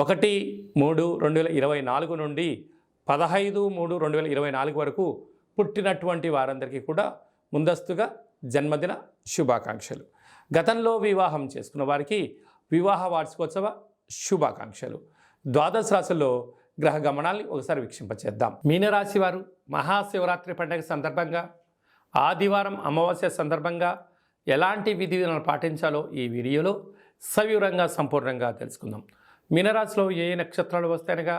1/3/2024 నుండి 15/3/2024 వరకు పుట్టినటువంటి వారందరికీ కూడా ముందస్తుగా జన్మదిన శుభాకాంక్షలు. గతంలో వివాహం చేసుకున్న వారికి వివాహ వార్షికోత్సవ శుభాకాంక్షలు. ద్వాదశ రాశుల్లో గ్రహ గమనాల్ని ఒకసారి వీక్షింపచేద్దాం. మీనరాశి వారు మహాశివరాత్రి పండుగ సందర్భంగా, ఆదివారం అమావాస్య సందర్భంగా ఎలాంటి విధి విధానాలు పాటించాలో ఈ వీడియోలో సవివరంగా సంపూర్ణంగా తెలుసుకుందాం. మీనరాశిలో ఏ నక్షత్రాలు వస్తాయనగా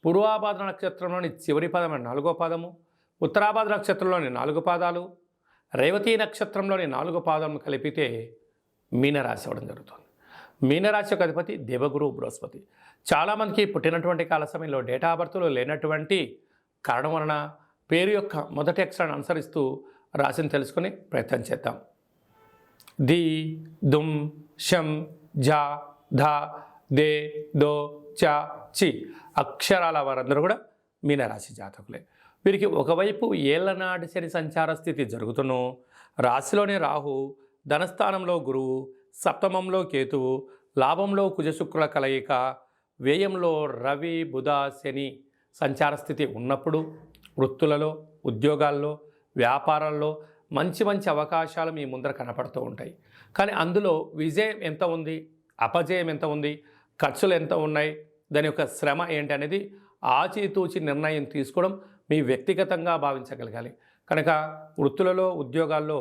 పూర్వాభాద్ర నక్షత్రంలోని చివరి పదం 4వ పాదము, ఉత్తరాభాద్ర నక్షత్రంలోని 4 పాదాలు, రేవతి నక్షత్రంలోని 4 పాదం కలిపితే మీనరాశి అవ్వడం జరుగుతుంది. మీనరాశి యొక్క అధిపతి దేవగురు బృహస్పతి. చాలామందికి పుట్టినటువంటి కాల సమయంలో డేటా బర్త్లో లేనటువంటి కారణం వలన పేరు యొక్క మొదటి అక్షరాన్ని అనుసరిస్తూ రాశిని తెలుసుకుని ప్రయత్నం చేద్దాం. ది, దుమ్, షం, జా, ధా, దే, దో, చా, చి అక్షరాల వారందరూ కూడా మీనరాశి జాతకులే. వీరికి ఒకవైపు ఏళ్లనాటి శని సంచార స్థితి జరుగుతున్నో, రాశిలోని రాహు, ధనస్థానంలో గురువు, సప్తమంలో కేతువు, లాభంలో కుజశుక్రుల కలయిక, వ్యయంలో రవి బుధ శని సంచార స్థితి ఉన్నప్పుడు వృత్తులలో, ఉద్యోగాల్లో, వ్యాపారాల్లో మంచి మంచి అవకాశాలు మీ ముందర కనపడుతూ ఉంటాయి. కానీ అందులో విజయం ఎంత ఉంది, అపజయం ఎంత ఉంది, ఖర్చులు ఎంత ఉన్నాయి, దాని యొక్క శ్రమ ఏంటి అనేది ఆచితూచి నిర్ణయం తీసుకోవడం మీ వ్యక్తిగతంగా భావించగలగాలి. కనుక వృత్తులలో, ఉద్యోగాల్లో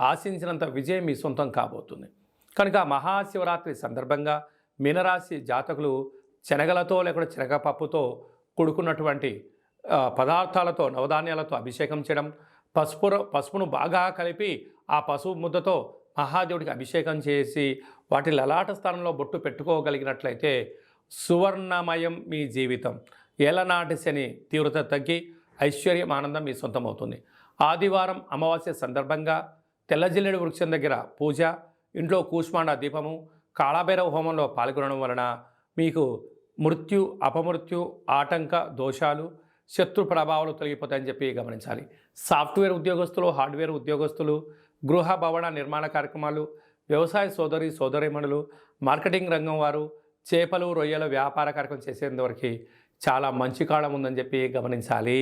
ఆశించినంత విజయం మీ సొంతం కాబోతుంది. కనుక మహాశివరాత్రి సందర్భంగా మీనరాశి జాతకులు శనగలతో లేకుండా శనగపప్పుతో కూడుకున్నటువంటి పదార్థాలతో, నవధాన్యాలతో అభిషేకం చేయడం, పసుపును బాగా కలిపి ఆ పసుపు ముద్దతో మహాదేవుడికి అభిషేకం చేసి వాటి లలాట స్థానంలో బొట్టు పెట్టుకోగలిగినట్లయితే సువర్ణమయం మీ జీవితం. ఏలనాటి శని తీవ్రత తగ్గి ఐశ్వర్యం, ఆనందం మీ సొంతం అవుతుంది. ఆదివారం అమావాస్య సందర్భంగా తెల్లజిల్లెడు వృక్షం దగ్గర పూజ, ఇంట్లో కూష్మాండ దీపము, కాళభైరవ హోమంలో పాల్గొనడం వలన మీకు మృత్యు, అపమృత్యు, ఆటంక దోషాలు, శత్రు ప్రభావాలు తొలగిపోతాయని చెప్పి గమనించాలి. సాఫ్ట్వేర్ ఉద్యోగస్తులు, హార్డ్వేర్ ఉద్యోగస్తులు, గృహ భవన నిర్మాణ కార్యక్రమాలు, వ్యవసాయ సోదరీమణులు, మార్కెటింగ్ రంగం వారు, చేపలు రొయ్యల వ్యాపార కార్యక్రమం చేసేందువరకు చాలా మంచి కాలం ఉందని చెప్పి గమనించాలి.